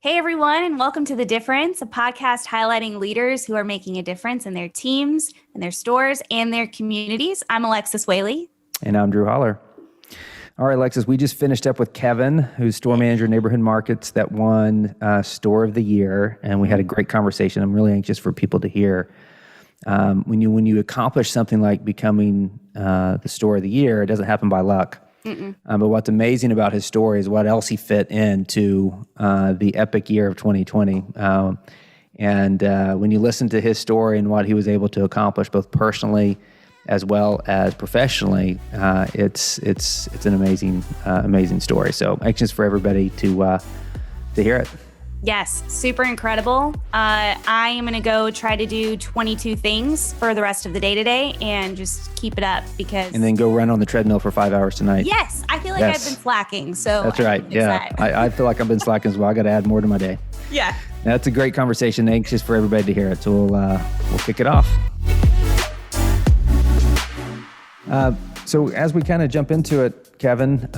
Hey, everyone, and welcome to The Difference, a podcast highlighting leaders who are making a difference in their teams, in their stores, and their communities. I'm Alexis Whaley. And I'm Drew Holler. All right, Alexis, we just finished up with Kevin, who's store manager, neighborhood markets, that won Store of the Year. And we had a great conversation. I'm really anxious for people to hear. When you accomplish something like becoming the Store of the Year, it doesn't happen by luck. But what's amazing about his story is what else he fit into the epic year of 2020. When you listen to his story and what he was able to accomplish, both personally as well as professionally, it's an amazing story. So anxious for everybody to hear it. Yes, super incredible. I am going to go try to do 22 things for the rest of the day today and just keep it up And then go run on the treadmill for 5 hours tonight. Yes, I feel like I've been slacking. So that's right. Yeah, I feel like I've been slacking as well. I got to add more to my day. Yeah. That's a great conversation. Anxious for everybody to hear it. So we'll kick it off. So as we kind of jump into it, Kevin,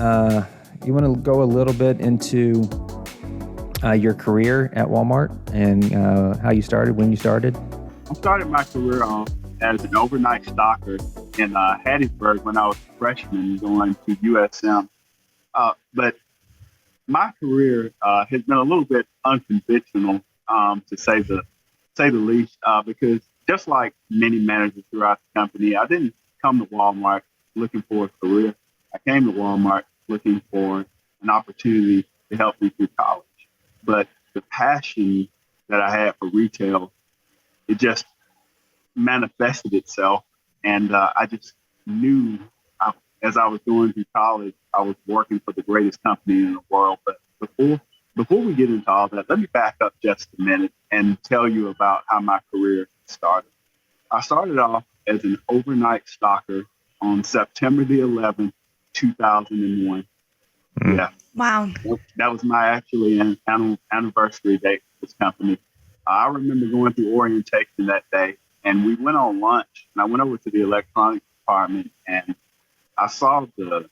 you want to go a little bit into your career at Walmart and how you started, when you started? I started my career as an overnight stocker in Hattiesburg when I was a freshman going to USM. But my career has been a little bit unconventional, to say the least, because just like many managers throughout the company, I didn't come to Walmart looking for a career. I came to Walmart looking for an opportunity to help me through college. But the passion that I had for retail, it just manifested itself. And I just knew as I was going through college, I was working for the greatest company in the world. But before we get into all that, let me back up just a minute and tell you about how my career started. I started off as an overnight stocker on September the 11th, 2001. Yeah. Wow. That was my anniversary date for this company. I remember going through orientation that day, and we went on lunch, and I went over to the electronics department, and I saw the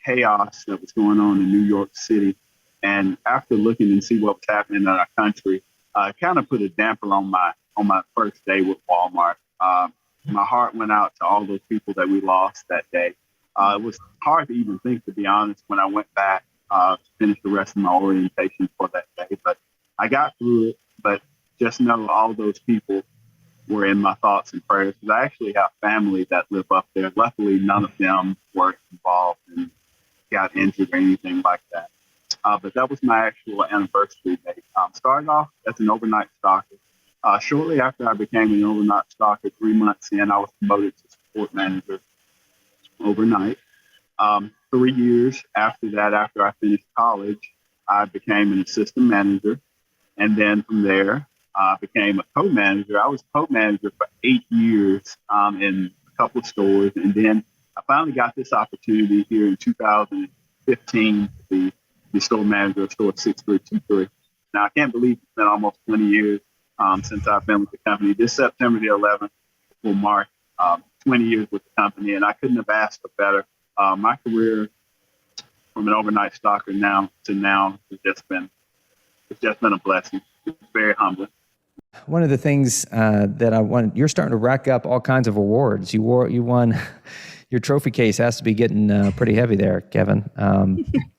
chaos that was going on in New York City. And after looking and see what was happening in our country, it kind of put a damper on my first day with Walmart. My heart went out to all those people that we lost that day. It was hard to even think, to be honest, when I went back to finish the rest of my orientation for that day. But I got through it. But just know all those people were in my thoughts and prayers, because I actually have family that live up there. Luckily, none of them were involved and got injured or anything like that. But that was my actual anniversary date. Started off as an overnight stocker. Shortly after I became an overnight stocker, 3 months in, I was promoted to support manager overnight. 3 years after that, after I finished college, I became an assistant manager. And then from there, I became a co-manager. I was co-manager for 8 years in a couple of stores. And then I finally got this opportunity here in 2015 to be the store manager of store 6323. Now, I can't believe it's been almost 20 years since I've been with the company. This September the 11th will mark 20 years with the company, and I couldn't have asked for better. My career from an overnight stocker now has just been a blessing. It's very humbling. One of the things that I want, you're starting to rack up all kinds of awards. You won. Your trophy case has to be getting pretty heavy there, Kevin.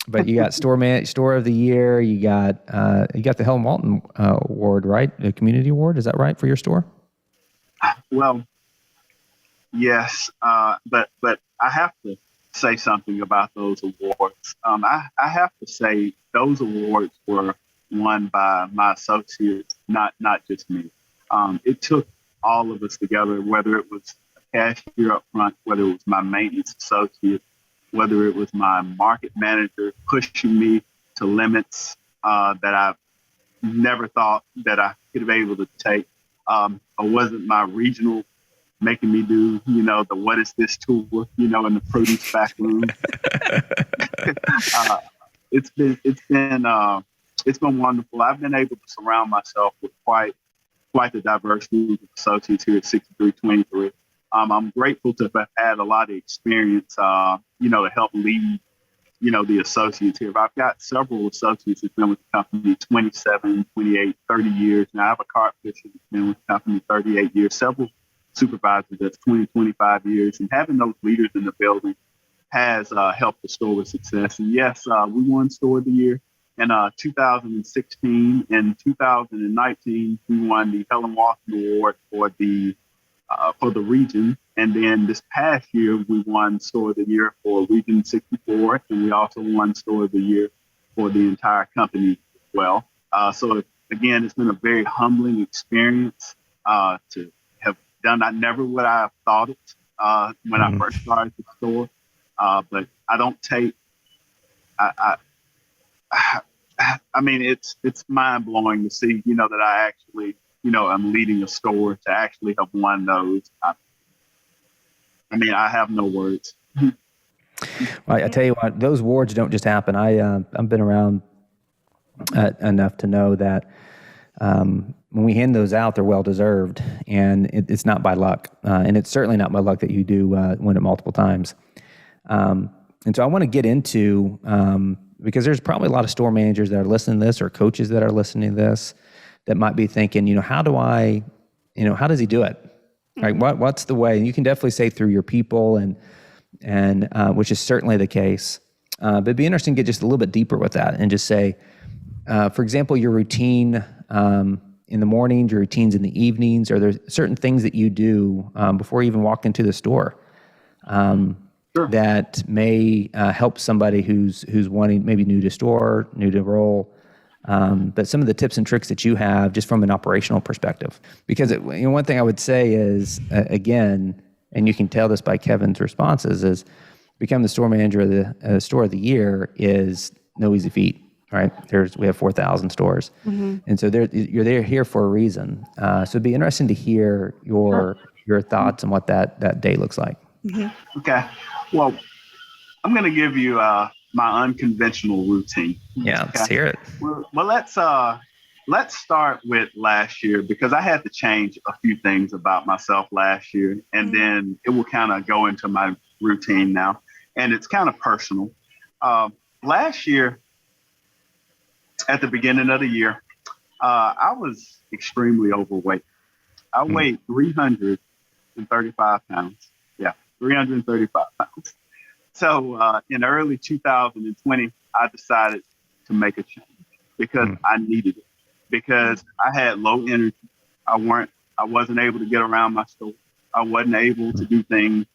But you got store of the year. You got the Helen Walton award, right? The community award. Is that right for your store? Well, yes, but I have to say something about those awards. I have to say those awards were won by my associates, not just me. It took all of us together, whether it was a cashier up front, whether it was my maintenance associate, whether it was my market manager pushing me to limits that I never thought that I could be able to take, or was it my regional making me do, the what is this tool, in the produce back room. It's been wonderful. I've been able to surround myself with quite the diverse group of associates here at 6323. I'm grateful to have had a lot of experience, to help lead the associates here. But I've got several associates that's been with the company 27, 28, 30 years. Now I have a cart pusher that's been with the company 38 years, several supervisors that's 20, 25 years. And having those leaders in the building has helped the store with success. And yes, we won Store of the Year in 2016. In 2019, we won the Helen Walton Award for the region. And then this past year, we won Store of the Year for Region 64. And we also won Store of the Year for the entire company as well. So again, it's been a very humbling experience to have done. I never would I have thought it when I first started the store. But I don't take, I mean, it's mind blowing to see, that I actually, I'm leading a store to actually have won those. I mean, I have no words. Well, I tell you what, those awards don't just happen. I've been around enough to know that when we hand those out, they're well deserved, and it's not by luck, and it's certainly not by luck that you do win it multiple times. And so I want to get into because there's probably a lot of store managers that are listening to this, or coaches that are listening to this, that might be thinking, how does he do it? Right? What's the way? And you can definitely say through your people, and which is certainly the case. But it'd be interesting to get just a little bit deeper with that, and just say, for example, your routine in the mornings, your routines in the evenings. Are there certain things that you do before you even walk into the store that may help somebody who's wanting, maybe new to store, new to role? But some of the tips and tricks that you have just from an operational perspective. Because one thing I would say is, again, and you can tell this by Kevin's responses, is become the store manager of the store of the year is no easy feat, right? We have 4,000 stores. And so you're here for a reason. So it'd be interesting to hear your thoughts on what that day looks like. Okay. Well, I'm going to give you my unconventional routine. Yeah, let's hear it. Well, let's start with last year, because I had to change a few things about myself last year, and then it will kind of go into my routine now, and it's kind of personal. Last year, at the beginning of the year, I was extremely overweight. I weighed 335 pounds. Yeah, 335 pounds. So in early 2020, I decided to make a change because I needed it, because I had low energy. I wasn't able to get around my store. I wasn't able to do things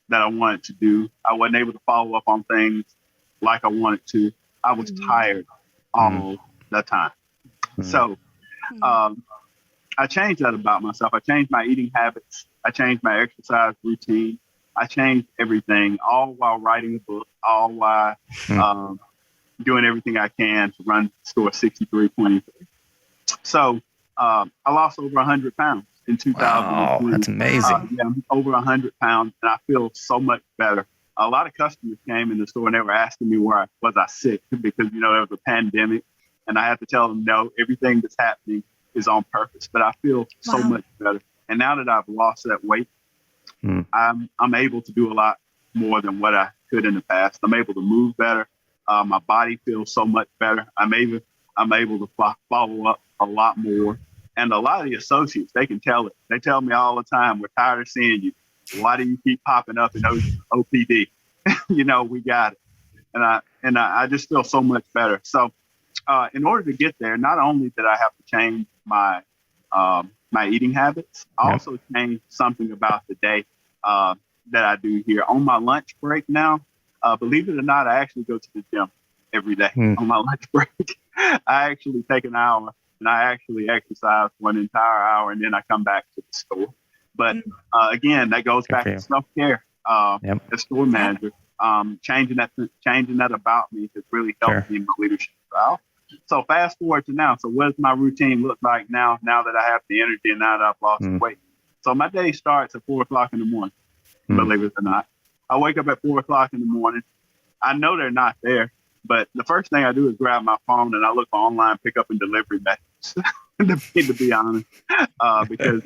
that I wanted to do. I wasn't able to follow up on things like I wanted to. I was tired all the time. So I changed that about myself. I changed my eating habits. I changed my exercise routine. I changed everything, all while writing a book, all while doing everything I can to run store 6323. So I lost over 100 pounds in 2020. Wow, that's amazing. Over 100 pounds, and I feel so much better. A lot of customers came in the store and they were asking me was I sick, because there was a pandemic, and I had to tell them, no, everything that's happening is on purpose. But I feel so much better. And now that I've lost that weight, I'm able to do a lot more than what I could in the past. I'm able to move better. My body feels so much better. I'm able to follow up a lot more. And a lot of the associates, they can tell it. They tell me all the time, we're tired of seeing you. Why do you keep popping up in OPD? We got it. And I just feel so much better. So in order to get there, not only did I have to change my eating habits, I also changed something about the day that I do here. On my lunch break now, believe it or not, I actually go to the gym every day on my lunch break. I actually take an hour and I actually exercise for an entire hour, and then I come back to the store. But again, that goes back to self-care. As store manager, changing that about me has really helped me in my leadership style. So fast forward to now. So what does my routine look like now that I have the energy and now that I've lost the weight? So my day starts at 4 o'clock in the morning, believe it or not. I wake up at 4 o'clock in the morning. I know they're not there, but the first thing I do is grab my phone and I look for online pickup and delivery messages, to be honest, because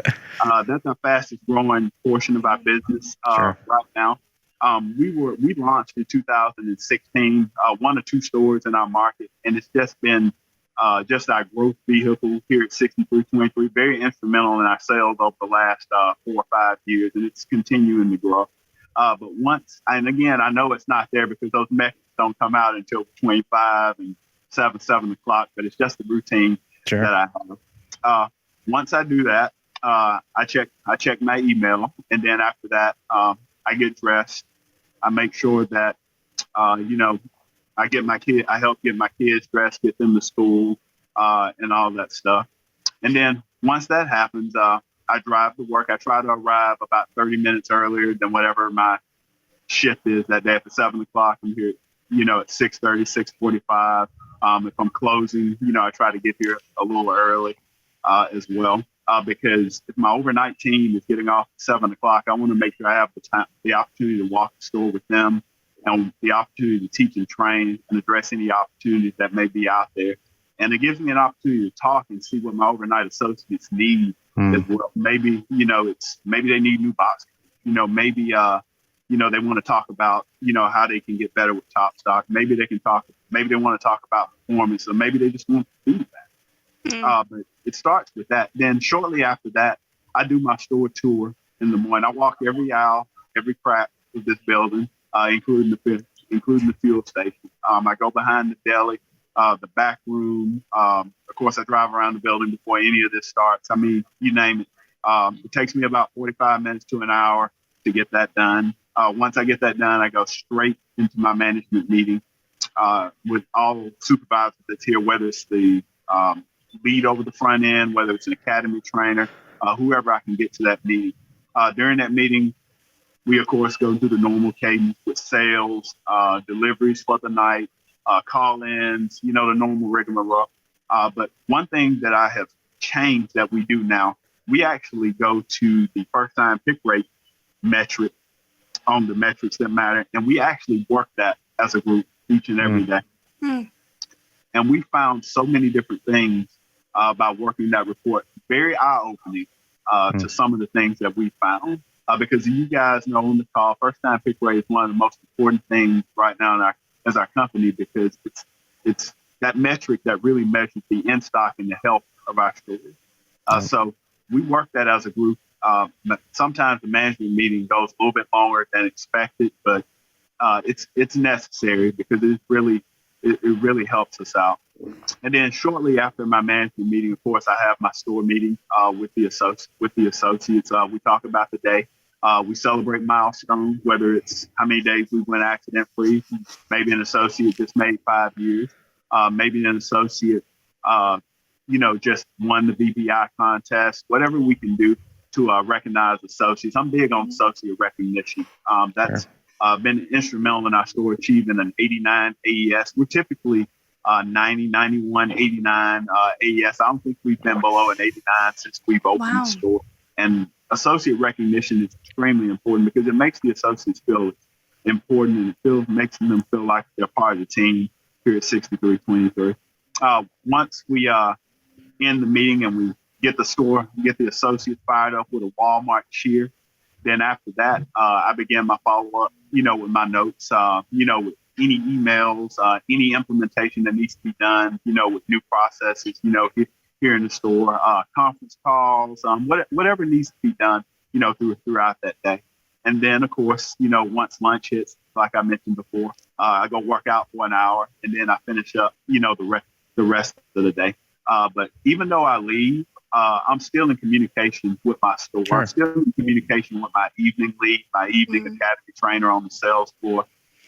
that's the fastest growing portion of our business right now. We launched in 2016, 1 or 2 stores in our market, and it's just been just our growth vehicle here at 6323, very instrumental in our sales over the last 4 or 5 years, and it's continuing to grow. But and again, I know it's not there because those metrics don't come out until between 5 and 7 o'clock, but it's just the routine Sure. that I have. Once I do that, I check my email, and then after that, I get dressed. I make sure that, I help get my kids dressed, get them to school, and all that stuff. And then once that happens, I drive to work. I try to arrive about 30 minutes earlier than whatever my shift is that day. At 7 o'clock, I'm here, at 6:30, 6:45. If I'm closing, I try to get here a little early as well. Because if my overnight team is getting off at 7 o'clock, I want to make sure I have the opportunity to walk the store with them and the opportunity to teach and train and address any opportunities that may be out there. And it gives me an opportunity to talk and see what my overnight associates need as well. Maybe, maybe they need new boxes. Maybe, they want to talk about, how they can get better with Top Stock. Maybe they want to talk about performance, or maybe they just want to do that. But it starts with that. Then shortly after that, I do my store tour in the morning. I walk every aisle, every crack of this building, including the fuel station. I go behind the deli, the back room. Of course, I drive around the building before any of this starts. I mean, you name it. It takes me about 45 minutes to an hour to get that done. Once I get that done, I go straight into my management meeting with all the supervisors that's here, whether it's the lead over the front end, whether it's an academy trainer, whoever I can get to that meeting. During that meeting, we, of course, go through the normal cadence with sales, deliveries for the night, call-ins, the normal rigmarole. But one thing that I have changed that we do now, we actually go to the first-time pick rate metric on the metrics that matter, and we actually work that as a group each and every day. And we found so many different things by working that report, very eye-opening to some of the things that we found. Because you guys know on the call, first-time pick rate is one of the most important things right now as our company, because it's that metric that really measures the in-stock and the health of our stores. So we work that as a group. Sometimes the management meeting goes a little bit longer than expected, but it's necessary because it really helps us out. And then shortly after my management meeting, of course, I have my store meeting with the associates. We talk about the day. We celebrate milestones, whether it's how many days we went accident-free. Maybe an associate just made 5 years. Maybe an associate, just won the BBI contest. Whatever we can do to recognize associates. I'm big on associate recognition. That's been instrumental in our store achieving an 89 AES. We're typically 90, 91, 89 AES. I don't think we've been below an 89 since we've opened the store. And associate recognition is extremely important because it makes the associates feel important, and it makes them feel like they're part of the team here at 6323. Once we end the meeting and we get the associates fired up with a Walmart cheer, then after that, I begin my follow-up, with my notes, with any emails, any implementation that needs to be done, with new processes, here in the store, conference calls, whatever needs to be done, throughout that day. And then, of course, once lunch hits, like I mentioned before, I go work out for an hour, and then I finish up, the rest of the day. But even though I leave, I'm still in communication with my store. Sure. I'm still in communication with my evening lead, my evening academy trainer on the sales floor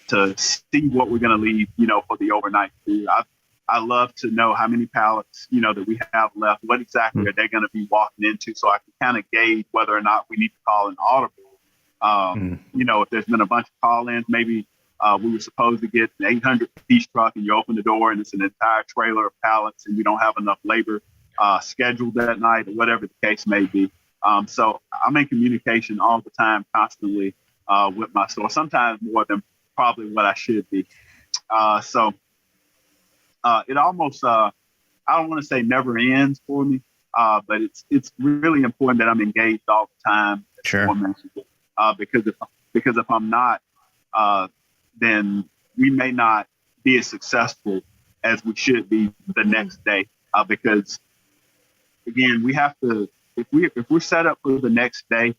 to see what we're going to leave, for the overnight food. I love to know how many pallets, that we have left. What exactly are they going to be walking into, so I can kind of gauge whether or not we need to call an audible. If there's been a bunch of call-ins, maybe we were supposed to get an 800-piece truck, and you open the door and it's an entire trailer of pallets, and we don't have enough labor scheduled that night, or whatever the case may be. So I'm in communication all the time, constantly with my store, sometimes more than probably what I should be. So it almost, I don't want to say never ends for me, but it's really important that I'm engaged all the time. Sure. Because if I'm not, then we may not be as successful as we should be the next day. Because again, we have to, if we're set up for the next day,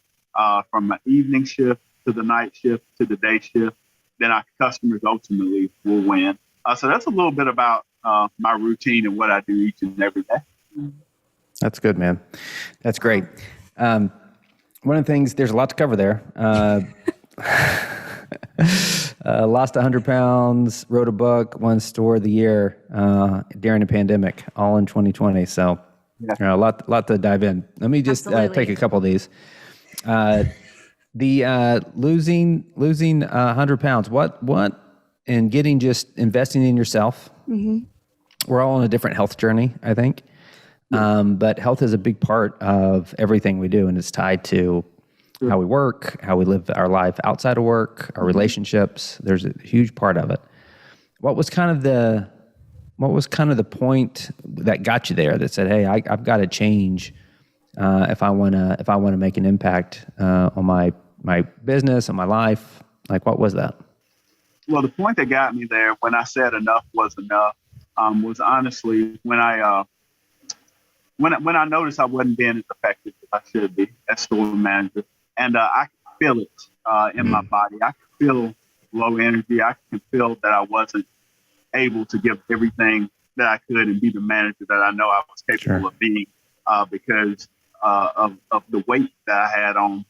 from an evening shift to the night shift to the day shift, then our customers ultimately will win. So that's a little bit about my routine and what I do each and every day. That's good, man. That's great. One of the things, there's a lot to cover there. Lost 100 pounds, wrote a book, won store of the year during the pandemic, all in 2020. So a lot to dive in. Let me just take a couple of these. The losing 100 pounds. What and getting just investing in yourself. Mm-hmm. We're all on a different health journey, I think. But health is a big part of everything we do, and it's tied to how we work, how we live our life outside of work, our relationships. There's a huge part of it. What was kind of the point that got you there that said, "Hey, I've got to change if I want to make an impact on my business, on my life"? Like, what was that? Well, the point that got me there when I said enough was enough was honestly when I noticed I wasn't being as effective as I should be as store manager, and I could feel it in my body. I could feel low energy. I could feel that I wasn't able to give everything that I could and be the manager that I know I was capable of being because of the weight that I had on.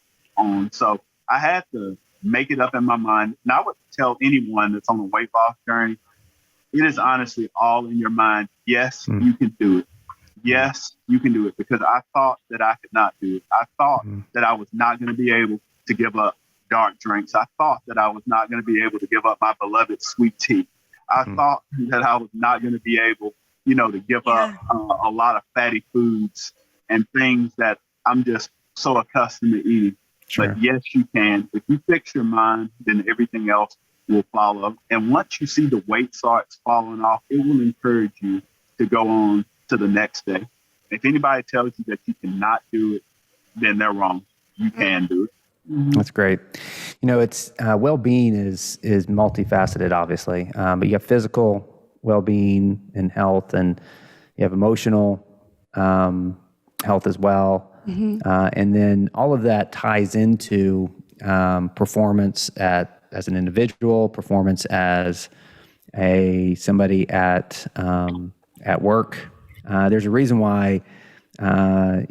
So I had to make it up in my mind. And I would tell anyone that's on a weight loss journey, it is honestly all in your mind. Yes, you can do it. Yes, you can do it, because I thought that I could not do it. I thought that I was not going to be able to give up dark drinks. I thought that I was not going to be able to give up my beloved sweet tea. I thought that I was not going to be able, to give up a lot of fatty foods and things that I'm just so accustomed to eating. Sure. But yes, you can. If you fix your mind, then everything else will follow. And once you see the weight starts falling off, it will encourage you to go on to the next day. If anybody tells you that you cannot do it, then they're wrong. You can do it. That's great. It's well-being is multifaceted, obviously, but you have physical well-being and health, and you have emotional health as well. And then all of that ties into performance as an individual, performance as somebody at work. There's a reason why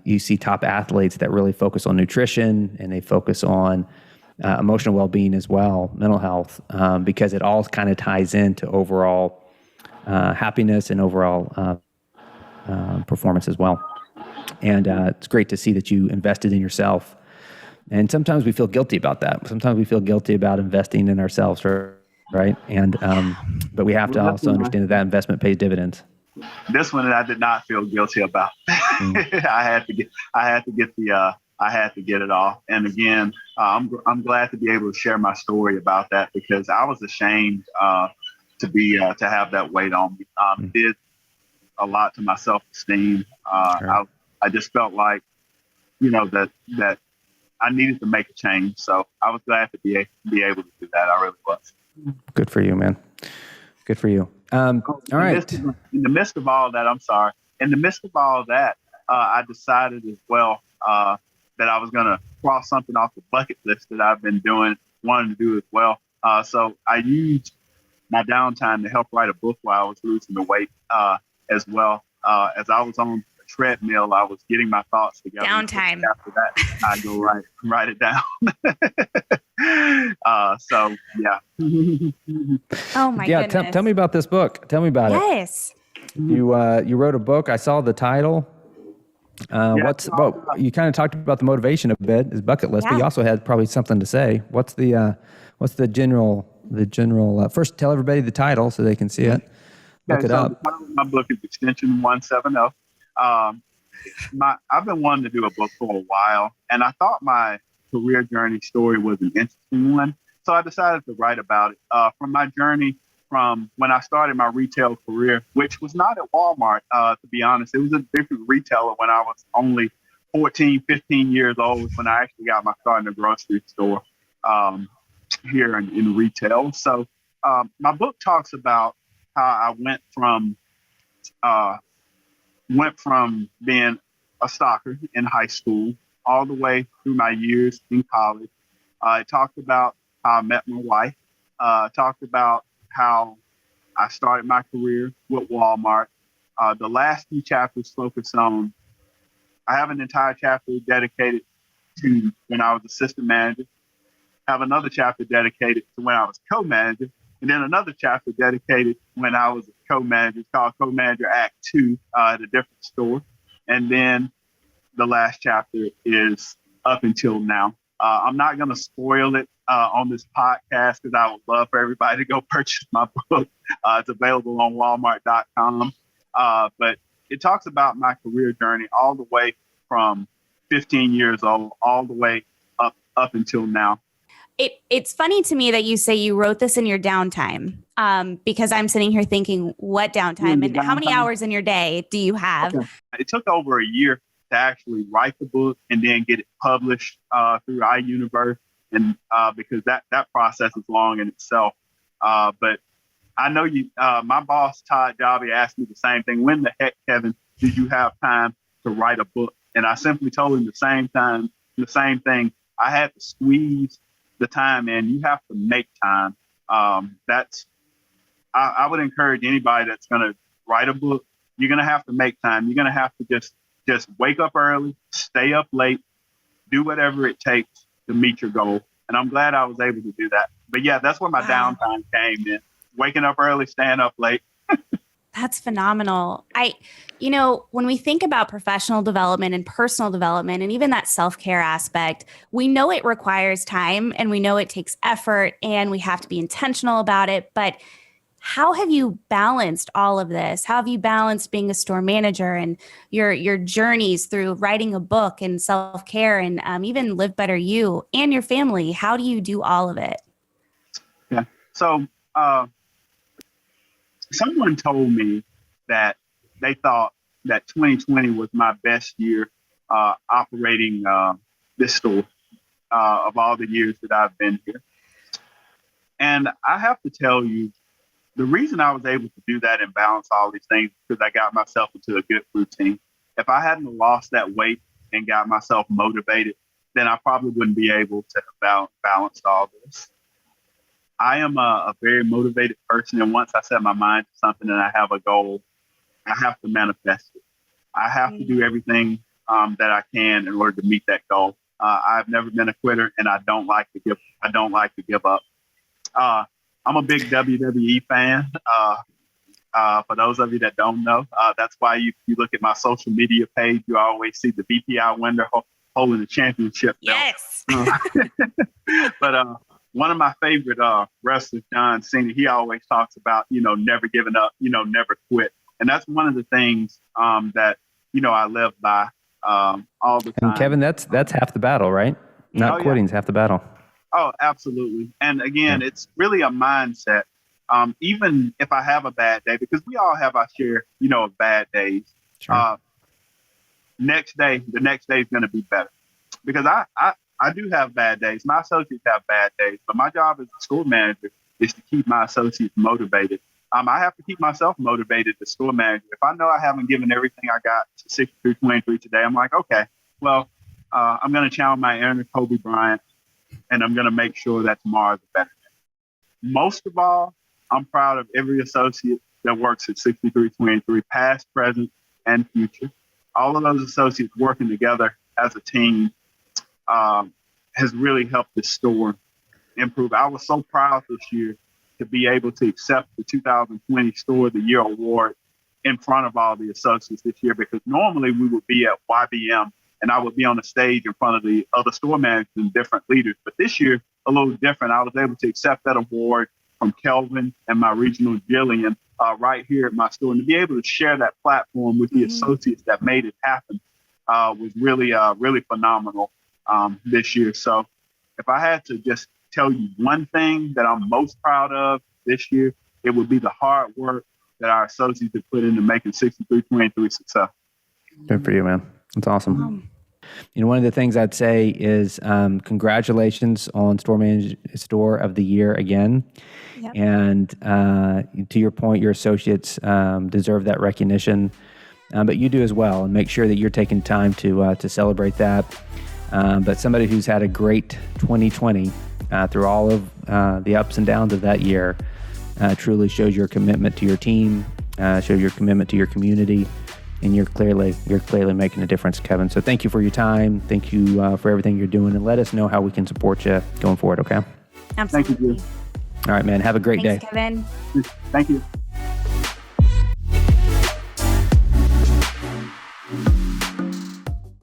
you see top athletes that really focus on nutrition, and they focus on emotional well-being as well, mental health, because it all kind of ties into overall happiness and overall performance as well. And it's great to see that you invested in yourself. And sometimes we feel guilty about that. Sometimes we feel guilty about investing in ourselves, right? And but we have to also understand that investment pays dividends. This one I did not feel guilty about. I had to get it off. And again, I'm glad to be able to share my story about that, because I was ashamed to have that weight on me. Did a lot to my self-esteem. I just felt like, that I needed to make a change. So I was glad to be able to do that. I really was. Good for you, man. Good for you. All right. In the midst of all that, I decided as well that I was going to cross something off the bucket list that I've been wanting to do as well. So I used my downtime to help write a book while I was losing the weight as well. As I was on the treadmill, I was getting my thoughts together. Downtime. After that, I go write it down. So yeah. Oh my goodness. Tell me about this book. Tell me about it. Yes. You wrote a book. I saw the title. You kind of talked about the motivation a bit, his bucket list, but you also had probably something to say. What's the general? First, tell everybody the title so they can see it. Look it up. My book is Extension 170. I've been wanting to do a book for a while, and I thought my career journey story was an interesting one. So I decided to write about it. From my journey from when I started my retail career, which was not at Walmart, to be honest. It was a different retailer when I was only 14, 15 years old when I actually got my start in the grocery store. here in retail. So my book talks about how I went from being a stalker in high school all the way through my years in college. I talked about how I met my wife. Talked about how I started my career with Walmart. The last few chapters focus on, I have an entire chapter dedicated to when I was assistant manager, have another chapter dedicated to when I was co-manager, and then another chapter dedicated when I was a co-manager. It's called Co-Manager Act 2 at a different store. And then the last chapter is up until now. I'm not going to spoil it on this podcast because I would love for everybody to go purchase my book. It's available on Walmart.com. But it talks about my career journey all the way from 15 years old, all the way up until now. It's funny to me that you say you wrote this in your downtime, because I'm sitting here thinking, what downtime and how many hours in your day do you have? Okay. It took over a year to actually write the book and then get it published through iUniverse, and because that process is long in itself. But I know my boss, Todd Jobby, asked me the same thing. When the heck, Kevin, did you have time to write a book? And I simply told him the same thing. I had to squeeze the time in. You have to make time. I would encourage anybody that's going to write a book, you're going to have to make time. You're going to have to just wake up early, stay up late, do whatever it takes to meet your goal. And I'm glad I was able to do that. But yeah, that's where my downtime came in. Waking up early, staying up late. That's phenomenal. When we think about professional development and personal development and even that self-care aspect, we know it requires time and we know it takes effort and we have to be intentional about it. But how have you balanced all of this? How have you balanced being a store manager and your journeys through writing a book and self-care and even Live Better You and your family? How do you do all of it? Yeah. So someone told me that they thought that 2020 was my best year operating this store of all the years that I've been here. And I have to tell you, the reason I was able to do that and balance all these things is because I got myself into a good routine. If I hadn't lost that weight and got myself motivated, then I probably wouldn't be able to balance all this. I am a very motivated person, and once I set my mind to something and I have a goal, I have to manifest it. I have to do everything that I can in order to meet that goal. I've never been a quitter, and I don't like to give up. I'm a big WWE fan. For those of you that don't know, that's why you look at my social media page, you always see the BPI winner holding the championship belt. Yes. But one of my favorite wrestlers, John Cena, he always talks about, never giving up, never quit. And that's one of the things that, I live by all the time. And Kevin, that's half the battle, right? Not quitting is half the battle. Oh, absolutely. And again, It's really a mindset. Even if I have a bad day, because we all have our share, of bad days. Sure. The next day is going to be better, because I do have bad days. My associates have bad days, but my job as a store manager is to keep my associates motivated. I have to keep myself motivated as store manager. If I know I haven't given everything I got to 6323 today, I'm like, okay, well, I'm going to channel my inner Kobe Bryant, and I'm going to make sure that tomorrow's a better day. Most of all, I'm proud of every associate that works at 6323, past, present, and future. All of those associates working together as a team has really helped this store improve. I was so proud this year to be able to accept the 2020 Store of the Year award in front of all the associates this year, because normally we would be at YBM and I would be on the stage in front of the other store managers and different leaders. But this year, a little different. I was able to accept that award from Kelvin and my regional Jillian right here at my store. And to be able to share that platform with the associates that made it happen was really, really phenomenal this year. So if I had to just tell you one thing that I'm most proud of this year, it would be the hard work that our associates have put into making 6323 successful. Good for you, man. That's awesome. one of the things I'd say is congratulations on Store of the Year again. Yep. And to your point, your associates deserve that recognition, but you do as well. And make sure that you're taking time to celebrate that. But somebody who's had a great 2020 through all of the ups and downs of that year truly shows your commitment to your team, shows your commitment to your community, and you're clearly making a difference, Kevin. So thank you for your time. Thank you for everything you're doing, and let us know how we can support you going forward. Okay. Absolutely. Thank you. All right, man. Have a great Thanks, day. Kevin. Thank you.